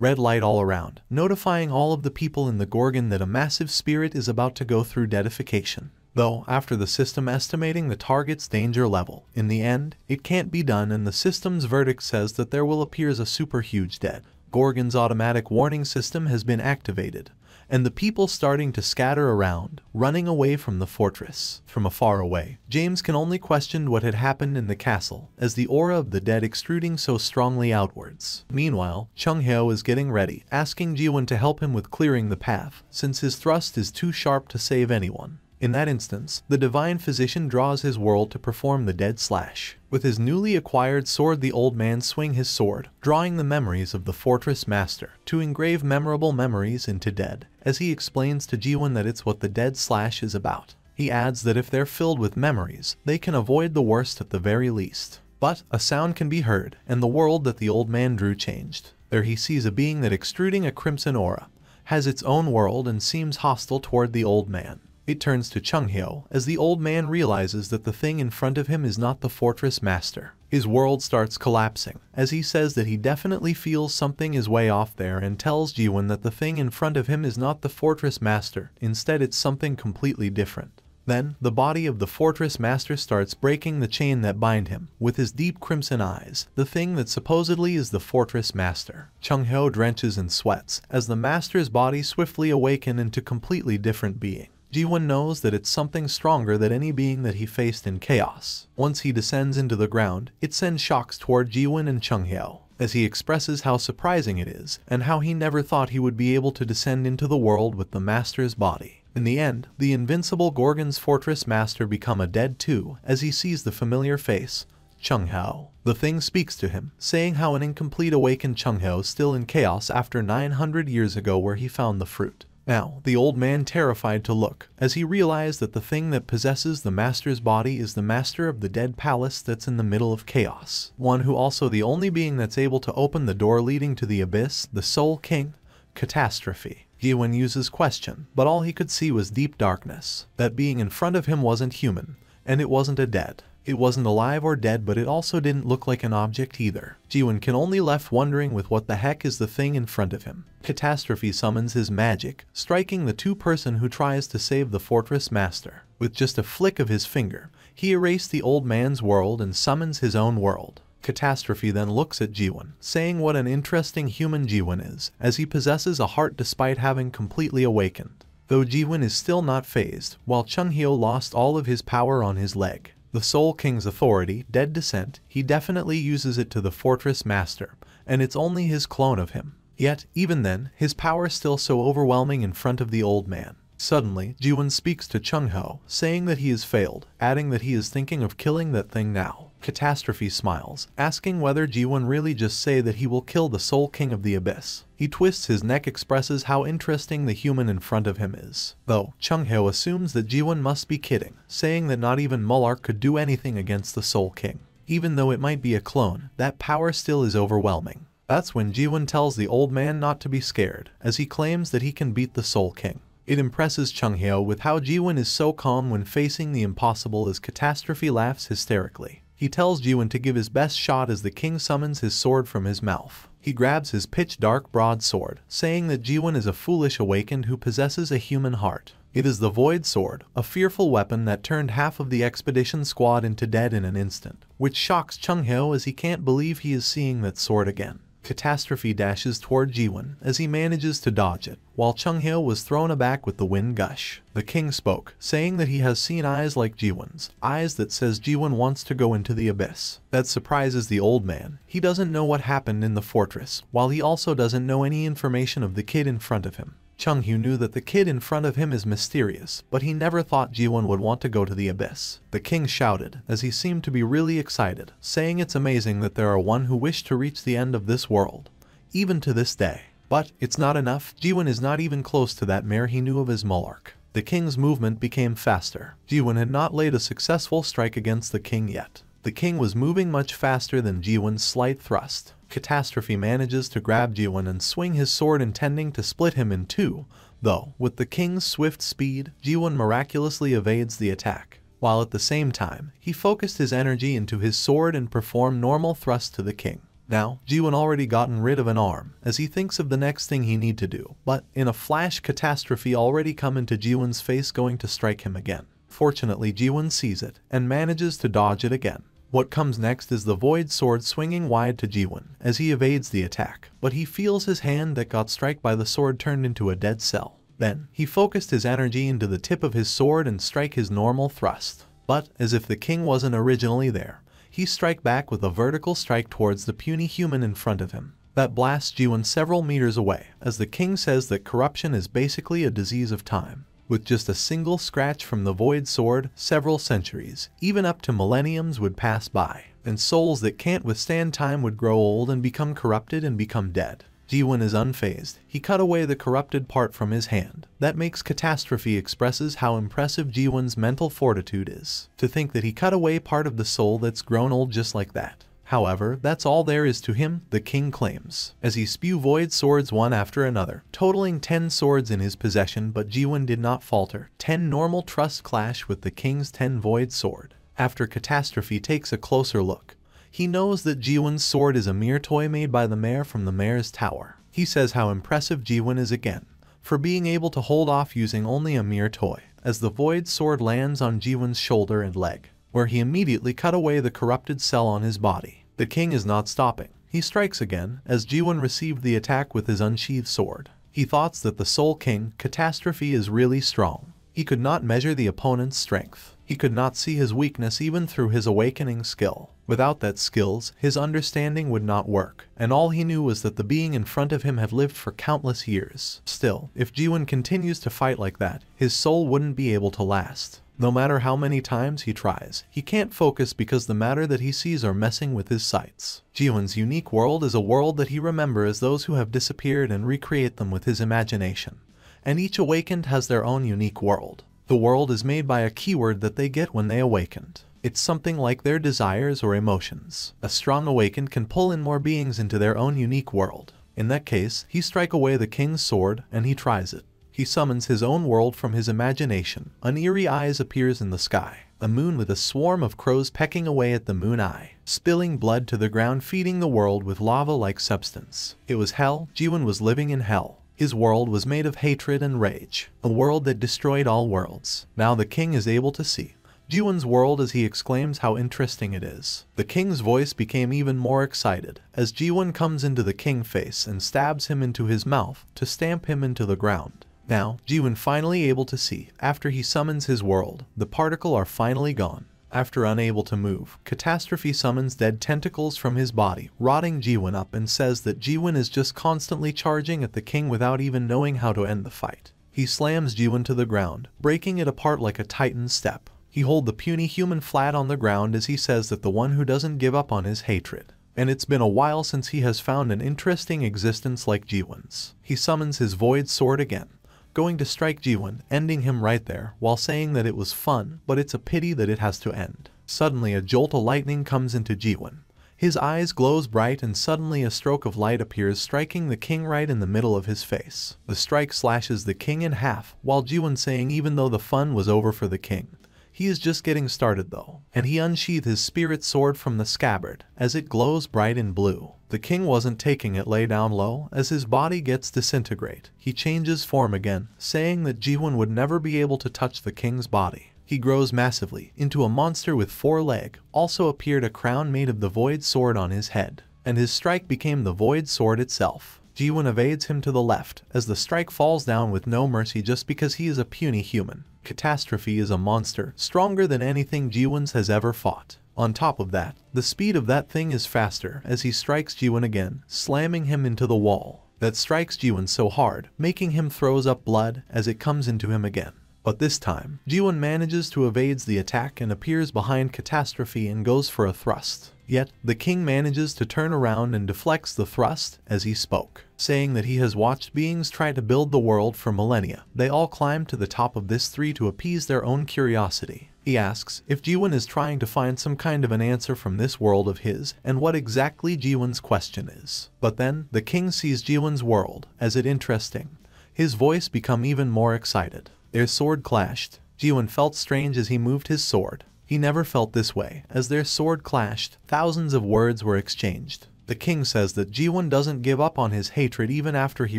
Red light all around, notifying all of the people in the Gorgon that a massive spirit is about to go through deadification. Though, after the system estimating the target's danger level, in the end, it can't be done and the system's verdict says that there will appear a super huge dead Gorgon's automatic warning system has been activated, and the people starting to scatter around, running away from the fortress. From afar away, James can only question what had happened in the castle, as the aura of the dead extruding so strongly outwards. Meanwhile, Chung Hyo is getting ready, asking Jiwon to help him with clearing the path, since his thrust is too sharp to save anyone. In that instance, the divine physician draws his world to perform the dead slash. With his newly acquired sword, the old man swing his sword, drawing the memories of the fortress master, to engrave memorable memories into dead, as he explains to Jiwon that it's what the dead slash is about. He adds that if they're filled with memories, they can avoid the worst at the very least. But a sound can be heard, and the world that the old man drew changed. There he sees a being that extruding a crimson aura, has its own world and seems hostile toward the old man. It turns to Chung Hyo as the old man realizes that the thing in front of him is not the fortress master. His world starts collapsing, as he says that he definitely feels something is way off there and tells Jiwon that the thing in front of him is not the fortress master, instead it's something completely different. Then, the body of the fortress master starts breaking the chain that bind him, with his deep crimson eyes, the thing that supposedly is the fortress master. Chung Hyo drenches in sweats, as the master's body swiftly awakens into completely different being. Jiwon knows that it's something stronger than any being that he faced in chaos. Once he descends into the ground, it sends shocks toward Jiwon and Chung Hyo, as he expresses how surprising it is, and how he never thought he would be able to descend into the world with the master's body. In the end, the invincible Gorgon's fortress master become a dead too, as he sees the familiar face, Chung Hyo. The thing speaks to him, saying how an incomplete awakened Chung Hyo still in chaos after 900 years ago where he found the fruit. Now, the old man terrified to look, as he realized that the thing that possesses the master's body is the master of the dead palace that's in the middle of chaos. One who also the only being that's able to open the door leading to the abyss, the Soul King, Catastrophe. Jiwon uses question, but all he could see was deep darkness. That being in front of him wasn't human, and it wasn't a dead. It wasn't alive or dead, but it also didn't look like an object either. Jiwon can only left wondering with what the heck is the thing in front of him. Catastrophe summons his magic, striking the two-person who tries to save the fortress master. With just a flick of his finger, he erased the old man's world and summons his own world. Catastrophe then looks at Jiwon, saying what an interesting human Jiwon is, as he possesses a heart despite having completely awakened. Though Jiwon is still not phased, while Chung Hyo lost all of his power on his leg. The Soul King's authority, dead descent, he definitely uses it to the fortress master, and it's only his clone of him. Yet, even then, his power is still so overwhelming in front of the old man. Suddenly, Jiwon speaks to Chung Hyo, saying that he has failed, adding that he is thinking of killing that thing now. Catastrophe smiles, asking whether Jiwon really just say that he will kill the Soul King of the Abyss. He twists his neck, expresses how interesting the human in front of him is. Though, Chung Hyo assumes that Jiwon must be kidding, saying that not even Mullark could do anything against the Soul King. Even though it might be a clone, that power still is overwhelming. That's when Jiwon tells the old man not to be scared, as he claims that he can beat the Soul King. It impresses Chung Hyo with how Jiwon is so calm when facing the impossible, as Catastrophe laughs hysterically. He tells Jiwon to give his best shot as the king summons his sword from his mouth. He grabs his pitch-dark broadsword, saying that Jiwon is a foolish awakened who possesses a human heart. It is the Void Sword, a fearful weapon that turned half of the expedition squad into dead in an instant, which shocks Chung Hyo as he can't believe he is seeing that sword again. Catastrophe dashes toward Jiwon as he manages to dodge it, while Chung Hyo was thrown aback with the wind gush. The king spoke, saying that he has seen eyes like Jiwon's, eyes that says Jiwon wants to go into the abyss. That surprises the old man. He doesn't know what happened in the fortress, while he also doesn't know any information of the kid in front of him. Chung Hyo knew that the kid in front of him is mysterious, but he never thought Jiwon would want to go to the abyss. The king shouted, as he seemed to be really excited, saying it's amazing that there are one who wish to reach the end of this world, even to this day. But it's not enough. Jiwon is not even close to that mare he knew of as Mullark. The king's movement became faster. Jiwon had not laid a successful strike against the king yet. The king was moving much faster than Jiwon's slight thrust. Catastrophe manages to grab Jiwon and swing his sword, intending to split him in two, though, with the king's swift speed, Jiwon miraculously evades the attack. While at the same time, he focused his energy into his sword and performed normal thrust to the king. Now, Jiwon already gotten rid of an arm, as he thinks of the next thing he need to do, but in a flash, Catastrophe already come into Jiwon's face, going to strike him again. Fortunately, Jiwon sees it and manages to dodge it again. What comes next is the Void Sword swinging wide to Jiwon as he evades the attack, but he feels his hand that got struck by the sword turned into a dead cell. Then, he focused his energy into the tip of his sword and strike his normal thrust. But, as if the king wasn't originally there, he strike back with a vertical strike towards the puny human in front of him. That blasts Jiwon several meters away, as the king says that corruption is basically a disease of time. With just a single scratch from the Void Sword, several centuries, even up to millenniums, would pass by, and souls that can't withstand time would grow old and become corrupted and become dead. Jiwon is unfazed. He cut away the corrupted part from his hand. That makes Catastrophe expresses how impressive Jiwon's mental fortitude is. To think that he cut away part of the soul that's grown old just like that. However, that's all there is to him, the king claims, as he spew Void Swords one after another, totaling 10 swords in his possession. But Jiwon did not falter. 10 normal trusts clash with the king's 10 Void Sword. After Catastrophe takes a closer look, he knows that Jiwon's sword is a mere toy made by the mayor from the mayor's tower. He says how impressive Jiwon is again, for being able to hold off using only a mere toy, as the Void Sword lands on Jiwon's shoulder and leg, where he immediately cut away the corrupted cell on his body. The king is not stopping. He strikes again, as Jiwon received the attack with his unsheathed sword. He thought that the Soul King, Catastrophe, is really strong. He could not measure the opponent's strength. He could not see his weakness even through his awakening skill. Without that skills, his understanding would not work, and all he knew was that the being in front of him had lived for countless years. Still, if Jiwon continues to fight like that, his soul wouldn't be able to last. No matter how many times he tries, he can't focus because the matter that he sees are messing with his sights. Jiwon's unique world is a world that he remembers as those who have disappeared and recreate them with his imagination. And each awakened has their own unique world. The world is made by a keyword that they get when they awakened. It's something like their desires or emotions. A strong awakened can pull in more beings into their own unique world. In that case, he strikes away the king's sword and he tries it. He summons his own world from his imagination. An eerie eyes appears in the sky. A moon with a swarm of crows pecking away at the moon eye, spilling blood to the ground, feeding the world with lava-like substance. It was hell. Jiwon was living in hell. His world was made of hatred and rage, a world that destroyed all worlds. Now the king is able to see Jiwon's world as he exclaims how interesting it is. The king's voice became even more excited as Jiwon comes into the king's face and stabs him into his mouth to stamp him into the ground. Now, Jiwon finally able to see. After he summons his world, the particles are finally gone. After unable to move, Catastrophe summons dead tentacles from his body, rotting Jiwon up, and says that Jiwon is just constantly charging at the king without even knowing how to end the fight. He slams Jiwon to the ground, breaking it apart like a titan's step. He holds the puny human flat on the ground as he says that the one who doesn't give up on his hatred. And it's been a while since he has found an interesting existence like Jiwon's. He summons his Void Sword again, going to strike Jiwon, ending him right there, while saying that it was fun, but it's a pity that it has to end. Suddenly a jolt of lightning comes into Jiwon. His eyes glows bright and suddenly a stroke of light appears, striking the king right in the middle of his face. The strike slashes the king in half, while Jiwon saying even though the fun was over for the king, he is just getting started though, and he unsheathed his spirit sword from the scabbard, as it glows bright in blue. The king wasn't taking it lay down low, as his body gets disintegrate. He changes form again, saying that Jiwon would never be able to touch the king's body. He grows massively, into a monster with 4 legs. Also appeared a crown made of the Void Sword on his head, and his strike became the Void Sword itself. Jiwon evades him to the left, as the strike falls down with no mercy just because he is a puny human. Catastrophe is a monster, stronger than anything Jiwon has ever fought. On top of that, the speed of that thing is faster as he strikes Jiwon again, slamming him into the wall. That strikes Jiwon so hard, making him throws up blood as it comes into him again. But this time, Jiwon manages to evade the attack and appears behind Catastrophe and goes for a thrust. Yet, the king manages to turn around and deflects the thrust as he spoke, saying that he has watched beings try to build the world for millennia. They all climb to the top of this tree to appease their own curiosity. He asks if Jiwon is trying to find some kind of an answer from this world of his, and what exactly Jiwon's question is. But then, the king sees Jiwon's world as it interesting. His voice become even more excited. Their sword clashed. Jiwon felt strange as he moved his sword. He never felt this way. As their sword clashed, thousands of words were exchanged. The king says that Jiwon doesn't give up on his hatred even after he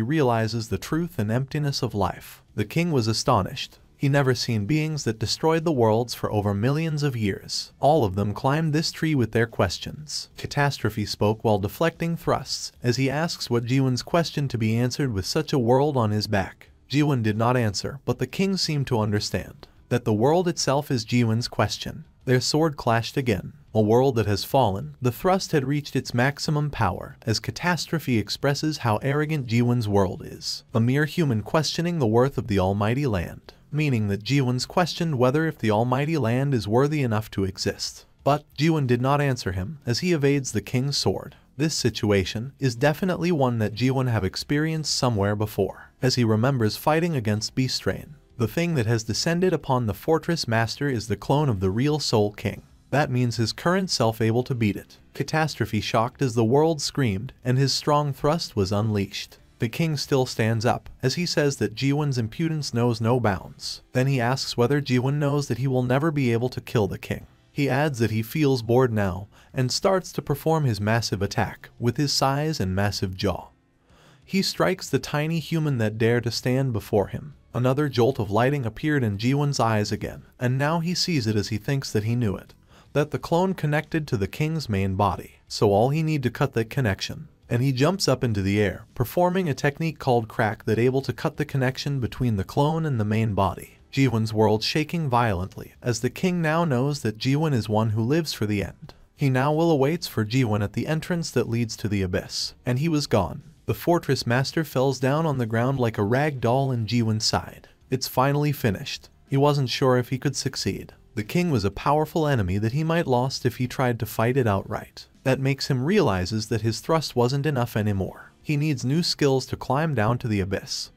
realizes the truth and emptiness of life. The king was astonished. He never seen beings that destroyed the worlds for over millions of years. All of them climbed this tree with their questions. Catastrophe spoke while deflecting thrusts, as he asks what Jiwon's question to be answered with such a world on his back. Jiwon did not answer, but the king seemed to understand that the world itself is Jiwon's question. Their sword clashed again. A world that has fallen, the thrust had reached its maximum power, as Catastrophe expresses how arrogant Jiwon's world is. A mere human questioning the worth of the almighty land. Meaning that Jiwon's questioned whether if the almighty land is worthy enough to exist. But Jiwon did not answer him, as he evades the king's sword. This situation is definitely one that Jiwon have experienced somewhere before, as he remembers fighting against Beastrain. The thing that has descended upon the Fortress Master is the clone of the real Soul King. That means his current self able to beat it. Catastrophe shocked as the world screamed, and his strong thrust was unleashed. The king still stands up, as he says that Jiwon's impudence knows no bounds. Then he asks whether Jiwon knows that he will never be able to kill the king. He adds that he feels bored now, and starts to perform his massive attack, with his size and massive jaw. He strikes the tiny human that dare to stand before him. Another jolt of lighting appeared in Jiwon's eyes again, and now he sees it as he thinks that he knew it. That the clone connected to the king's main body, so all he need to cut that connection. And he jumps up into the air, performing a technique called crack that able to cut the connection between the clone and the main body. Jiwon's world shaking violently, as the king now knows that Jiwon is one who lives for the end. He now will awaits for Jiwon at the entrance that leads to the abyss, and he was gone. The Fortress Master falls down on the ground like a rag doll in Jiwon's side. It's finally finished. He wasn't sure if he could succeed. The king was a powerful enemy that he might lost if he tried to fight it outright. That makes him realizes that his thrust wasn't enough anymore. He needs new skills to climb down to the abyss.